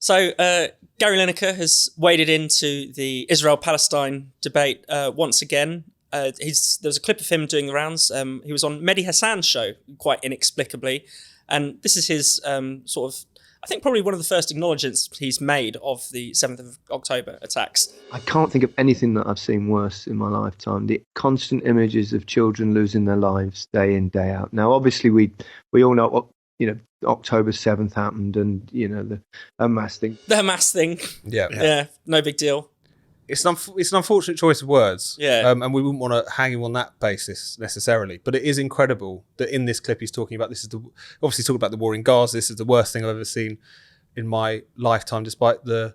So Gary Lineker has waded into the Israel-Palestine debate once again. There was a clip of him doing the rounds. He was on Mehdi Hassan's show, quite inexplicably. And this is his sort of, I think probably one of the first acknowledgements he's made of the 7th of October attacks. I can't think of anything that I've seen worse in my lifetime. The constant images of children losing their lives day in, day out. Now, obviously, we all know what, October 7th happened and, the Hamas thing. The Hamas thing. Yeah, no big deal. It's an unfortunate choice of words. Yeah. And we wouldn't want to hang him on that basis necessarily. But it is incredible that in this clip he's talking about, obviously talking about the war in Gaza. This is the worst thing I've ever seen in my lifetime, despite the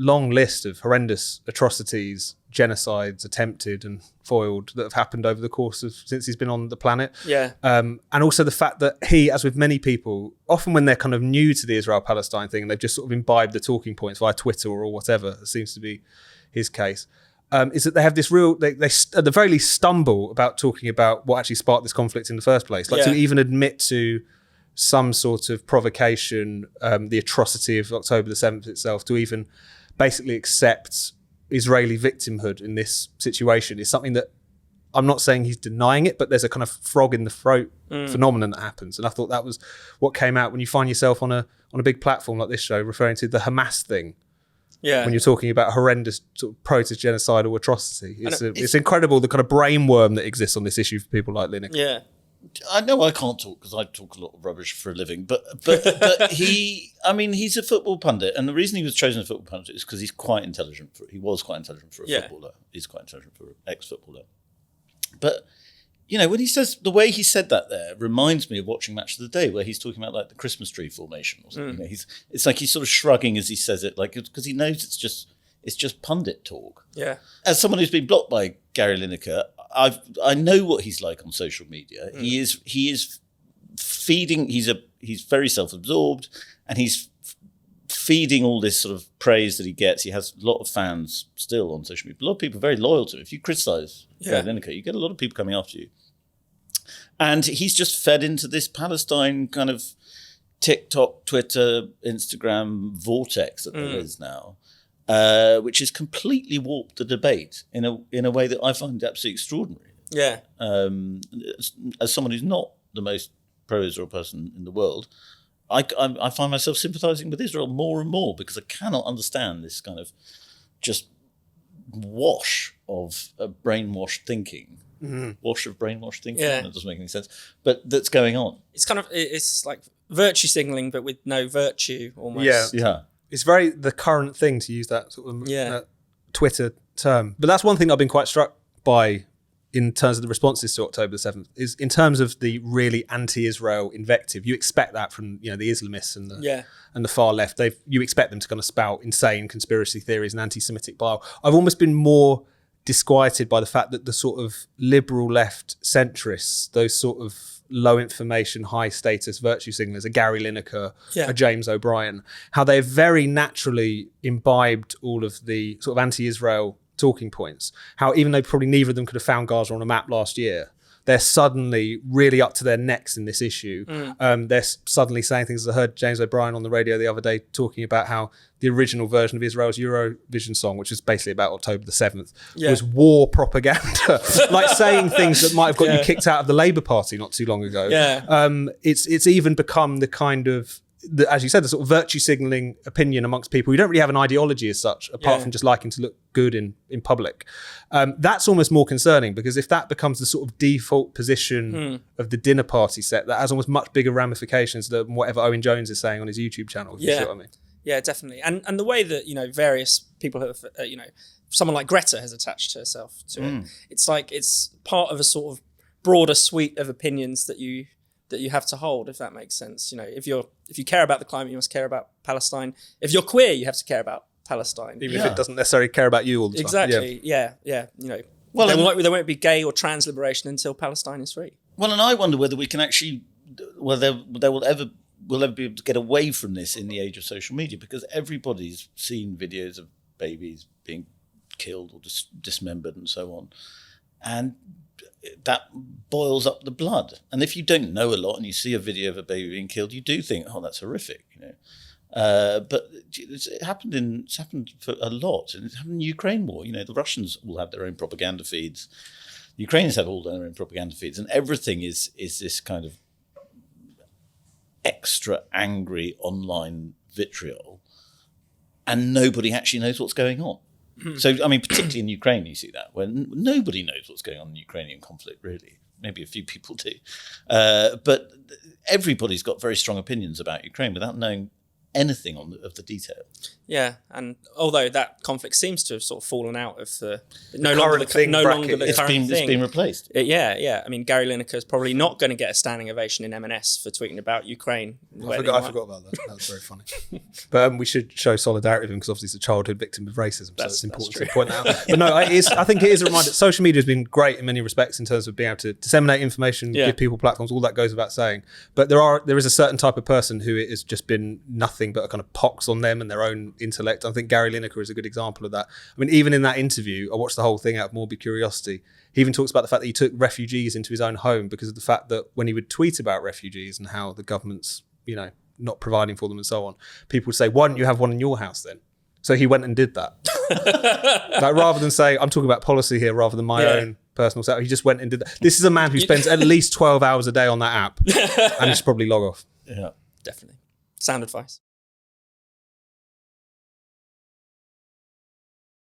long list of horrendous atrocities, genocides, attempted and foiled, that have happened over the course of since he's been on the planet. Yeah. And also the fact that he, as with many people, often when they're kind of new to the Israel-Palestine thing, they've just sort of imbibed the talking points via Twitter or whatever, it seems to be his case, is that they have this real, they at the very least stumble about talking about what actually sparked this conflict in the first place. Like to even admit to some sort of provocation, the atrocity of October the 7th itself, to even basically accept Israeli victimhood in this situation is something that I'm not saying he's denying it, but there's a kind of frog in the throat phenomenon that happens. And I thought that was what came out when you find yourself on a big platform like this show referring to the Hamas thing. Yeah. When you're talking about horrendous sort of protest genocidal atrocity. It's incredible the kind of brainworm that exists on this issue for people like Lineker. Yeah. I know I can't talk because I talk a lot of rubbish for a living, but he's a football pundit, and the reason he was chosen as a football pundit is because he's quite intelligent. He was quite intelligent for a footballer. He's quite intelligent for an ex-footballer. But when he says, the way he said that there reminds me of watching Match of the Day, where he's talking about like the Christmas tree formation or something. It's like he's sort of shrugging as he says it, like because he knows it's just pundit talk. Yeah. As someone who's been blocked by Gary Lineker, I know what he's like on social media. He is feeding. He's very self-absorbed, and he's feeding all this sort of praise that he gets. He has a lot of fans still on social media. A lot of people are very loyal to him. If you criticise Gary Lineker, you get a lot of people coming after you. And he's just fed into this Palestine kind of TikTok, Twitter, Instagram vortex that there is now, which has completely warped the debate in a way that I find absolutely extraordinary. Yeah. As someone who's not the most pro-Israel person in the world, I find myself sympathising with Israel more and more because I cannot understand this kind of just wash of brainwashed thinking. Wash of brainwashed thinking. That doesn't make any sense, but that's going on. It's like virtue signalling, but with no virtue almost. Yeah. It's very the current thing to use that sort of Twitter term. But that's one thing I've been quite struck by in terms of the responses to October the 7th, is in terms of the really anti-Israel invective. You expect that from the Islamists and the far left. You expect them to kind of spout insane conspiracy theories and anti-Semitic bile. I've almost been more disquieted by the fact that the sort of liberal left centrists, those sort of low information, high status virtue signalers, a Gary Lineker, a James O'Brien, how they've very naturally imbibed all of the sort of anti-Israel talking points. How even though probably neither of them could have found Gaza on a map last year, they're suddenly really up to their necks in this issue. They're suddenly saying things. I heard James O'Brien on the radio the other day talking about how the original version of Israel's Eurovision song, which was basically about October the 7th, was war propaganda. Like saying things that might have got you kicked out of the Labour Party not too long ago. It's even become the kind of, as you said, the sort of virtue signalling opinion amongst people who don't really have an ideology as such, apart from just liking to look good in public. That's almost more concerning, because if that becomes the sort of default position of the dinner party set, that has almost much bigger ramifications than whatever Owen Jones is saying on his YouTube channel. If you see what I mean? Yeah, definitely. And the way that, various people have, someone like Greta has attached herself to it. It's like it's part of a sort of broader suite of opinions that you have to hold, if that makes sense. If you care about the climate, you must care about Palestine. If you're queer, you have to care about Palestine. Even if it doesn't necessarily care about you all the time. Exactly, yeah. Well, there won't be gay or trans liberation until Palestine is free. Well, and I wonder whether we can actually, whether we'll ever be able to get away from this in the age of social media, because everybody's seen videos of babies being killed or dismembered and so on. And that boils up the blood. And if you don't know a lot and you see a video of a baby being killed, you do think, oh, that's horrific, But it happened for a lot, and it happened in the Ukraine war. The Russians all have their own propaganda feeds. The Ukrainians have all their own propaganda feeds, and everything is this kind of extra angry online vitriol, and nobody actually knows what's going on. So, particularly in Ukraine, you see that, when nobody knows what's going on in the Ukrainian conflict, really. Maybe a few people do. But everybody's got very strong opinions about Ukraine without knowing anything of the detail. Yeah, and although that conflict seems to have sort of fallen out of the current thing. It's been replaced. Yeah. Gary Lineker is probably not going to get a standing ovation in M&S for tweeting about Ukraine. I forgot about that. That was very funny. But we should show solidarity with him because obviously he's a childhood victim of racism, so it's important to point that out. But no, I think it is a reminder. Social media has been great in many respects in terms of being able to disseminate information, give people platforms. All that goes without saying. But there is a certain type of person who it has just been nothing but a kind of pox on them and their own intellect. I think Gary Lineker is a good example of that. Even in that interview, I watched the whole thing out of morbid curiosity. He even talks about the fact that he took refugees into his own home because of the fact that when he would tweet about refugees and how the government's, not providing for them and so on, people would say, why don't you have one in your house then? So he went and did that. Rather than say, I'm talking about policy here rather than my own personal self, he just went and did that. This is a man who spends at least 12 hours a day on that app and should probably log off. Yeah, definitely. Sound advice.